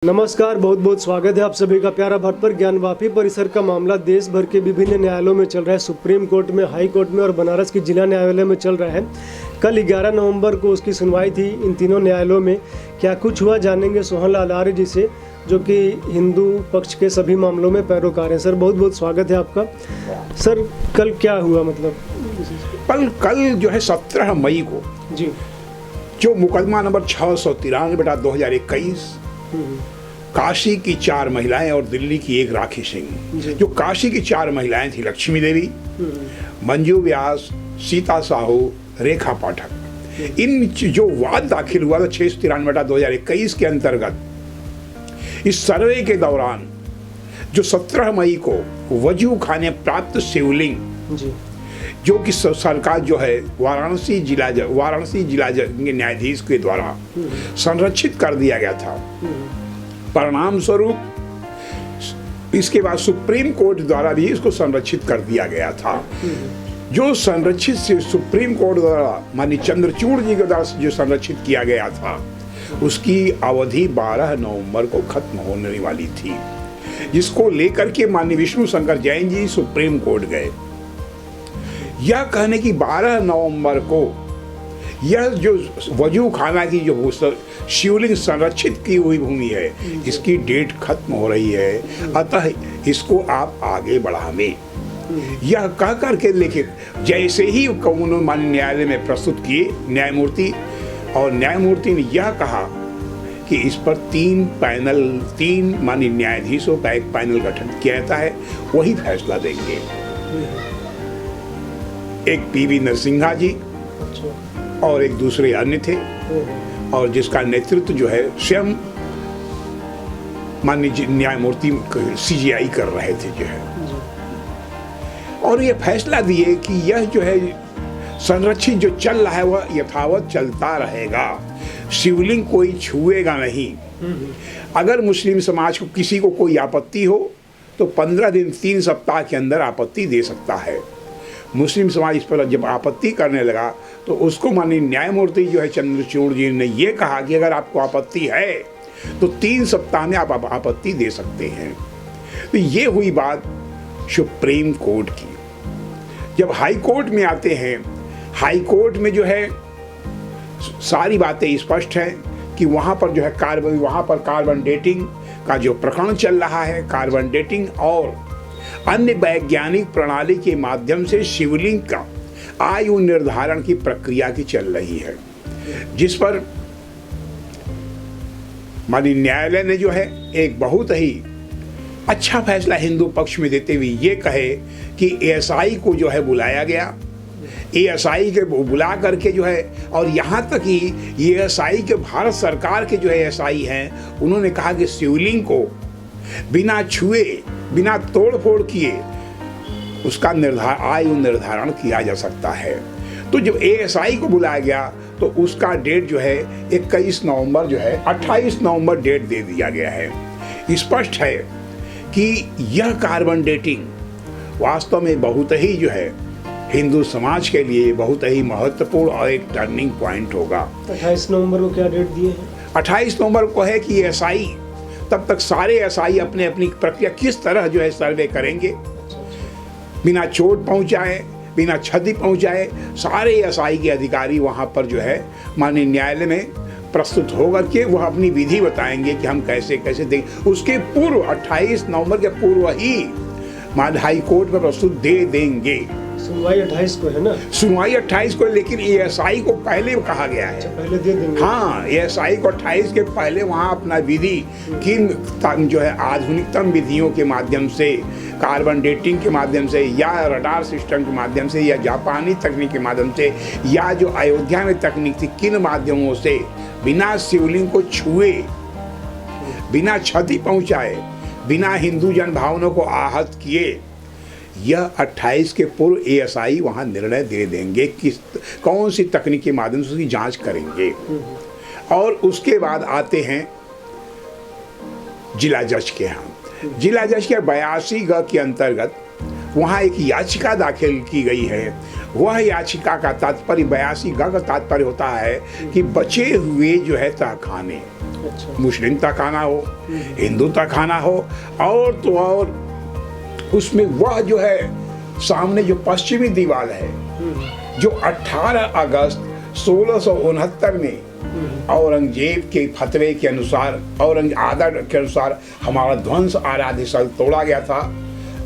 नमस्कार, बहुत बहुत स्वागत है आप सभी का प्यारा भट्ट पर। ज्ञानवापी परिसर का मामला देश भर के विभिन्न न्यायालयों में चल रहा है। सुप्रीम कोर्ट में, हाई कोर्ट में और बनारस की जिला न्यायालय में चल रहा है। कल 11 नवंबर को उसकी सुनवाई थी। इन तीनों न्यायालयों में क्या कुछ हुआ जानेंगे सोहन लाल आर्य जी से, जो कि हिंदू पक्ष के सभी मामलों में पैरोकार हैं। सर, बहुत बहुत स्वागत है आपका। सर, कल क्या हुआ, मतलब कल जो है 17 मई को जी जो मुकदमा नंबर 693/2021 काशी की 4 महिलाएं और दिल्ली की एक राखी सिंह, जो काशी की 4 महिलाएं थी, लक्ष्मी देवी, मंजू व्यास, सीता साहू, रेखा पाठक, इन जो वाद दाखिल हुआ था 693/2021 के अंतर्गत, इस सर्वे के दौरान जो 17 मई को वजू खाने प्राप्त शिवलिंग जो कि सरकार जो है वाराणसी जिला के न्यायाधीश के द्वारा संरक्षित कर दिया गया था। परिणाम स्वरूप इसके बाद सुप्रीम कोर्ट द्वारा भी इसको संरक्षित कर दिया गया था। जो संरक्षित से सुप्रीम कोर्ट द्वारा माननीय चंद्रचूड़ जी के द्वारा जो संरक्षित किया गया था, उसकी अवधि 12 नवंबर को खत्म होने वाली थी, जिसको लेकर के माननीय विष्णु शंकर जैन जी सुप्रीम कोर्ट गए, यह कहने की 12 नवंबर को यह जो वजू खाना की जो शिवलिंग संरक्षित की हुई भूमि है, इसकी डेट खत्म हो रही है, अतः इसको आप आगे बढ़ावें, यह कह करके। लेकिन जैसे ही उन्होंने माननीय न्यायालय में प्रस्तुत किए न्यायमूर्ति, और न्यायमूर्ति ने यह कहा कि इस पर 3 माननीय न्यायाधीशों का एक पैनल गठन किया जाता है, वही फैसला देंगे। एक पीवी नरसिंहा जी और एक दूसरे अन्य थे, और जिसका नेतृत्व जो है स्वयं माननीय न्यायमूर्ति सीजीआई कर रहे थे जो है, और ये फैसला दिए कि यह जो है संरक्षित जो चल रहा है वह यथावत चलता रहेगा, शिवलिंग कोई छुएगा नहीं। अगर मुस्लिम समाज को किसी को कोई आपत्ति हो तो 15 दिन 3 सप्ताह के अंदर आपत्ति दे सकता है। मुस्लिम समाज इस पर जब आपत्ति करने लगा तो उसको माननीय न्यायमूर्ति जो है चंद्रचूड़ जी ने ये कहा कि अगर आपको आपत्ति है तो 3 सप्ताह में आप आपत्ति दे सकते हैं। तो ये हुई बात सुप्रीम कोर्ट की। जब हाई कोर्ट में आते हैं, हाई कोर्ट में जो है सारी बातें स्पष्ट हैं कि वहाँ पर जो है कार्बन डेटिंग का जो प्रकरण चल रहा है, कार्बन डेटिंग और अन्य वैज्ञानिक प्रणाली के माध्यम से शिवलिंग का आयु निर्धारण की प्रक्रिया की चल रही है, जिस पर माननीय न्यायालय ने जो है एक बहुत ही अच्छा फैसला हिंदू पक्ष में देते हुए ये कहे कि एएसआई को जो है बुलाया गया, एएसआई के बुला करके जो है, और यहाँ तक कि एएसआई के भारत सरकार के जो एएसआई हैं, उन्होंने कहा कि शिवलिंग को बिना छुए, बिना तोड़ फोड़ किए उसका आयु निर्धारण किया जा सकता है। तो जब एएसआई को बुलाया गया तो उसका डेट जो है 21 नवंबर जो है 28 नवंबर डेट दे दिया गया है। स्पष्ट है कि यह कार्बन डेटिंग वास्तव में बहुत ही जो है हिंदू समाज के लिए बहुत ही महत्वपूर्ण और एक टर्निंग पॉइंट होगा। 28 नवंबर को क्या डेट दिए हैं? 28 नवंबर को है कि एएसआई, तब तक सारे एएसआई अपने अपनी प्रक्रिया किस तरह जो है सर्वे करेंगे, बिना चोट पहुंचाए, बिना क्षति पहुंचाए, सारे एएसआई के अधिकारी वहां पर जो है माननीय न्यायालय में प्रस्तुत होकर के वह अपनी विधि बताएंगे कि हम कैसे कैसे देंगे। उसके पूर्व 28 नवंबर के पूर्व ही माननीय हाई कोर्ट में प्रस्तुत दे देंगे। सुनवाई 28 को है ना? सुनवाई 28 को, लेकिन एएसआई को पहले कहा गया है। पहले दे देंगे। हाँ, एएसआई को 28 के पहले वहाँ अपना विधि किन जो है आधुनिकतम विधियों के माध्यम से, कार्बन डेटिंग के माध्यम से, या रडार सिस्टम के माध्यम से, या जापानी तकनीक के माध्यम से, या जो अयोध्या में तकनीक थी, किन माध्यमों से बिना शिवलिंग को छुए, बिना क्षति पहुँचाए, बिना हिंदू जन भावनाओं को आहत किए, यह 28 के पूर्व एएसआई वहां निर्णय दे देंगे कि कौन सी तकनीक के माध्यम से उसकी जांच करेंगे। और उसके बाद आते हैं जिला जज के यहाँ। जिला जज के 82 ग के अंतर्गत वहाँ एक याचिका दाखिल की गई है। वह याचिका का तात्पर्य 82 ग का तात्पर्य होता है कि बचे हुए जो है तहखाने, अच्छा। मुस्लिम तहखाना हो, हिंदू तहखाना हो, और तो और उसमें वह जो है सामने जो पश्चिमी दीवार है, जो 18 अगस्त 1669 में औरंगजेब के फतवे के अनुसार, आर्डर के अनुसार हमारा ध्वंस आराध्य स्थल तोड़ा गया था,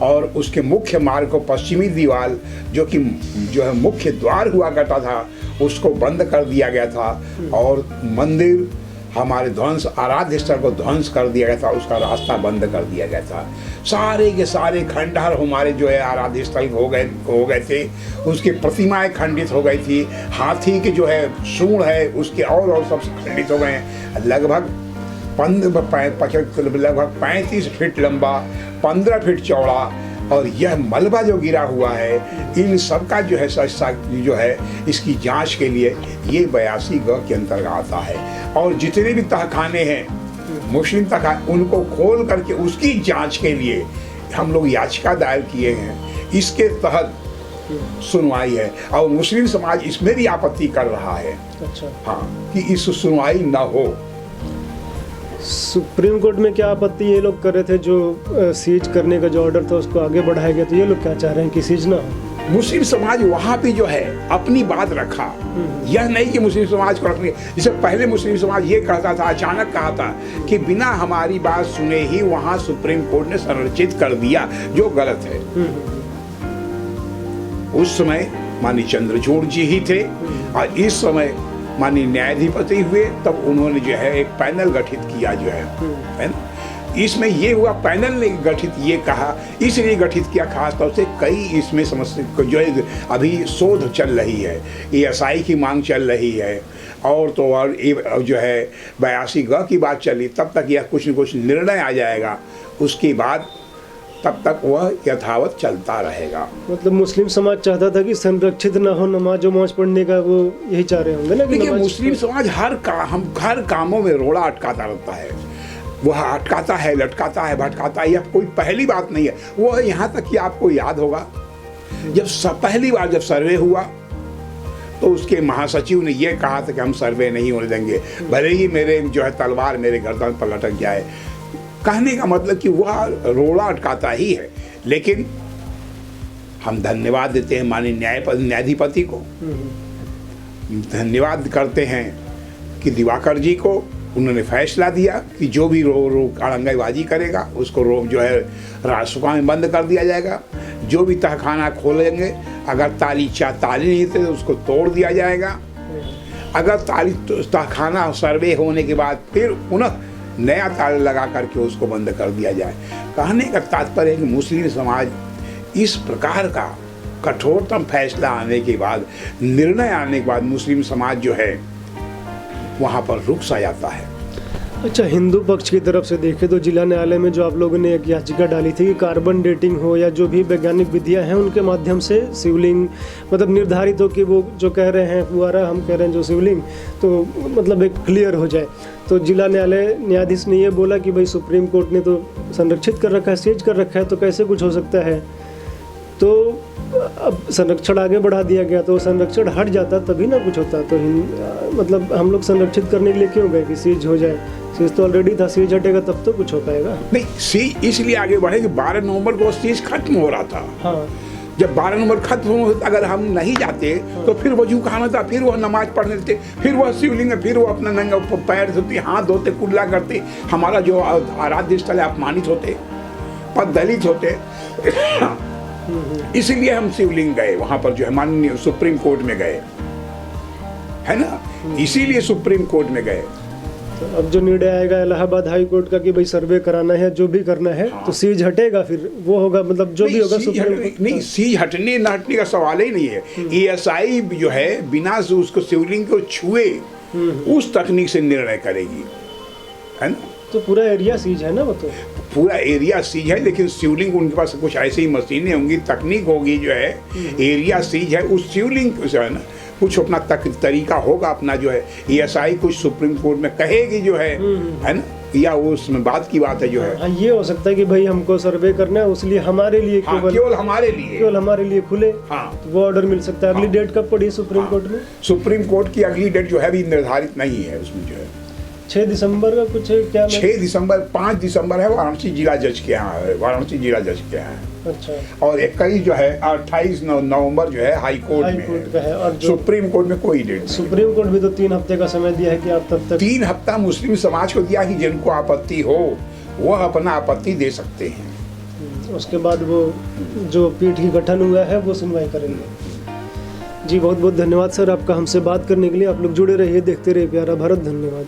और उसके मुख्य मार्ग को पश्चिमी दीवार जो है मुख्य द्वार हुआ करता था, उसको बंद कर दिया गया था, और मंदिर हमारे ध्वंस आराध्य स्थल को ध्वंस कर दिया गया था, उसका रास्ता बंद कर दिया गया था। सारे के सारे खंडहर हमारे जो है आराध्य स्थल हो गए थे, उसकी प्रतिमाएं खंडित हो गई थी, हाथी के जो है सूंड है उसके और सब खंडित हो गए। लगभग 35 फीट लंबा, 15 फीट चौड़ा, और यह मलबा जो गिरा हुआ है, इन सब का जो है इसकी जांच के लिए ये 82 ग के अंतर्गत आता है। और जितने भी तहखाने हैं मुस्लिम तहखाने, उनको खोल करके उसकी जांच के लिए हम लोग याचिका दायर किए हैं। इसके तहत सुनवाई है, और मुस्लिम समाज इसमें भी आपत्ति कर रहा है। अच्छा। हाँ, कि इस सुनवाई न हो। सुप्रीम कोर्ट में क्या आपत्ति ये लोग कर रहे थे, जो सीज करने का जो ऑर्डर था उसको आगे बढ़ाया गया, तो ये लोग क्या चाह रहे हैं कि सीज ना हो? मुस्लिम समाज वहाँ पे जो है अपनी बात रखा, यह नहीं कि मुस्लिम समाज को रखनी। जैसे पहले मुस्लिम समाज ये कहता था, अचानक कहा था कि बिना हमारी बात सुने ही वहाँ सुप्रीम कोर्ट ने संरक्षित कर दिया, जो गलत है। उस समय माननीय चंद्रचूड़ जी ही थे, और इस समय माननीय न्यायाधिपति हुए, तब उन्होंने जो है एक पैनल गठित किया जो है ना। इसमें ये हुआ, पैनल ने गठित ये कहा, इसलिए गठित किया खासतौर से कई इसमें समस्या जो है अभी शोध चल रही है, ESI की मांग चल रही है, और तो और जो है 82 ग की बात चली, तब तक यह कुछ न कुछ निर्णय आ जाएगा, उसके बाद तब तक वह यथावत चलता रहेगा। मतलब मुस्लिम समाज चाहता था कि संरक्षित ना हो नमाज पढ़ने का, वो यही चाह रहे होंगे ना। देखिए, मुस्लिम समाज हर कामों में रोड़ा अटकाता रहता है, वह अटकाता है, लटकाता है, भटकाता है। यह कोई पहली बात नहीं है। वो यहाँ तक कि आपको याद होगा, पहली बार जब सर्वे हुआ तो उसके महासचिव ने यह कहा था कि हम सर्वे नहीं होने देंगे, भले ही मेरे जो है तलवार मेरे गर्दन पर लटक जाए। कहने का मतलब कि वह रोड़ा अटकाता ही है। लेकिन हम धन्यवाद देते हैं माननीय न्यायाधिपति को, धन्यवाद करते हैं कि दिवाकर जी को, उन्होंने फैसला दिया कि जो भी अड़ंगाईबाजी करेगा उसको जो है राजसभा में बंद कर दिया जाएगा। जो भी तहखाना खोलेंगे, अगर ताली नहीं थे तो उसको तोड़ दिया जाएगा। अगर तहखाना सर्वे होने के बाद फिर पुनः नया ताला लगा करके उसको बंद कर दिया जाए। कहने का तात्पर्य है कि मुस्लिम समाज इस प्रकार का कठोरतम फैसला आने के बाद, निर्णय आने के बाद, मुस्लिम समाज जो है वहाँ पर रुक सा जाता है। अच्छा, हिंदू पक्ष की तरफ से देखें तो जिला न्यायालय में जो आप लोगों ने एक याचिका डाली थी कि कार्बन डेटिंग हो या जो भी वैज्ञानिक विधियां हैं उनके माध्यम से शिवलिंग मतलब निर्धारित हो कि वो जो कह रहे हैं फुआरा, हम कह रहे हैं जो शिवलिंग, तो मतलब एक क्लियर हो जाए। तो जिला न्यायालय न्यायाधीश ने ये बोला कि भाई सुप्रीम कोर्ट ने तो संरक्षित कर रखा है, सीज कर रखा है, तो कैसे कुछ हो सकता है। तो अब संरक्षण आगे बढ़ा दिया गया, तो संरक्षण हट जाता तभी ना कुछ होता। तो मतलब हम लोग संरक्षित करने के लिए क्यों गए कि सीज हो जाए? सीज तो ऑलरेडी था, सीज हटेगा तब तो कुछ हो पाएगा। नहीं, सीज इसलिए आगे बढ़े कि 12 नवंबर को सीज खत्म हो रहा था। हाँ, जब 12 नवंबर खत्म हो, अगर हम नहीं जाते तो फिर वजू खाना था, फिर वह नमाज पढ़ने थे, फिर वह शिवलिंग में, फिर वो अपना नंगा पैर धोते, हाथ धोते, कुल्ला करते, हमारा जो आराध्य स्थल है अपमानित होते, दलित होते। इसीलिए हम शिवलिंग गए, वहां पर जो है माननीय सुप्रीम कोर्ट में गए, है ना, इसीलिए सुप्रीम कोर्ट में गए। तो अब जो निर्णय आएगा इलाहाबाद हाई कोर्ट का कि भाई सर्वे कराना है, जो भी करना है, हाँ, तो सीज हटेगा, फिर वो होगा, मतलब जो भी होगा नहीं, सीज हटने न हटने का सवाल ही नहीं है। ESI जो है बिना उसको शिवलिंग को छुए उस तकनीक से निर्णय करेगी, है ना। तो पूरा एरिया सीज है ना, वो तो पूरा एरिया सीज है, लेकिन शिवलिंग उनके पास कुछ ऐसी ही मशीनें होंगी, तकनीक होगी जो है, एरिया सीज है, उस शिवलिंग जो है ना कुछ अपना तरीका होगा अपना जो है। ESI कुछ सुप्रीम कोर्ट में कहेगी जो है ना, या उसमें बात की बात है जो है। ये हो सकता है कि भाई हमको सर्वे करना है, उसलिए हमारे लिए केवल हमारे लिए खुले, हाँ, तो वो ऑर्डर मिल सकता है। अगली डेट कब पड़ी सुप्रीम कोर्ट में? सुप्रीम कोर्ट की अगली डेट जो है अभी निर्धारित नहीं है उसमें जो है। 6 दिसंबर का कुछ है क्या? 6 दिसंबर 5 दिसंबर है वाराणसी जिला जज के यहाँ है, वाराणसी जिला जज के यहाँ है। अच्छा। और 21 जो है 28 नवंबर जो है हाई कोर्ट हाई में कोर्ट का है। और जो सुप्रीम कोर्ट में कोई डेट नहीं। सुप्रीम कोर्ट भी तो 3 हफ्ते का समय दिया है कि आप तब तक 3 हफ्ता मुस्लिम समाज को दिया कि जिनको आपत्ति हो वह अपना आपत्ति दे सकते हैं। उसके बाद वो जो पीठ की गठन हुआ है वो सुनवाई करेंगे। जी बहुत बहुत धन्यवाद सर आपका हमसे बात करने के लिए। आप लोग जुड़े रहिए, देखते रहिए प्यारा भारत। धन्यवाद।